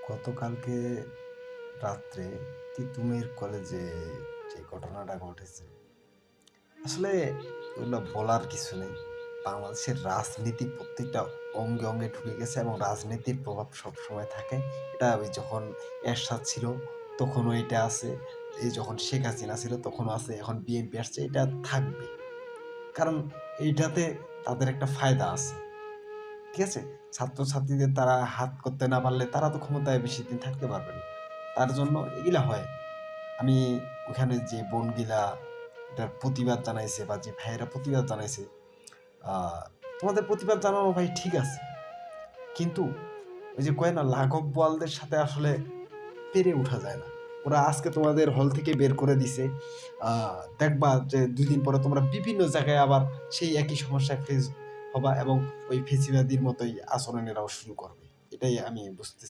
গতকালকে রাত্রে তিতুমির কলেজে যে ঘটনাটা ঘটেছে, আসলে এগুলো বলার কিছু নেই। বাংলাদেশের রাজনীতি প্রত্যেকটা অঙ্গে, অঙ্গে ঢুকে গেছে এবং রাজনীতির প্রভাব সবসময় থাকে। এটা ওই যখন এরশাদ ছিল তখনও এটা আছে। এই যখন শেখ হাসিনা ছিল তখনও আছে। এখন বিএনপি আসছে, এটা থাকবে। কারণ এইটাতে তাদের একটা ফায়দা আছে। ঠিক আছে? ছাত্রছাত্রীদের তারা হাত করতে না পারলে তারা তো ক্ষমতায় বেশিদিন থাকতে পারবে না। তার জন্য এগুলা হয়। আমি ওখানে যে বোনগুলা এটার প্রতিবাদ জানাইছে বা যে ভাইয়েরা প্রতিবাদ জানাইছে, আ তোমাদের প্রতিবাদ জানানো ভাই ঠিক আছে। কিন্তু ওই যে কয় না লাঘব বোয়ালদের সাথে আসলে পেরে উঠা যায় না। ওরা আজকে তোমাদের হল থেকে বের করে দিছে। আ দেখবা যে ২ দিন পরে তোমরা বিভিন্ন জায়গায় আবার সেই একই সমস্যায় ফেস হবা এবং ওই ফেসিবাদীর মতোই আচরণ এরাও শুরু করবে। এটাই আমি বুঝতেছি।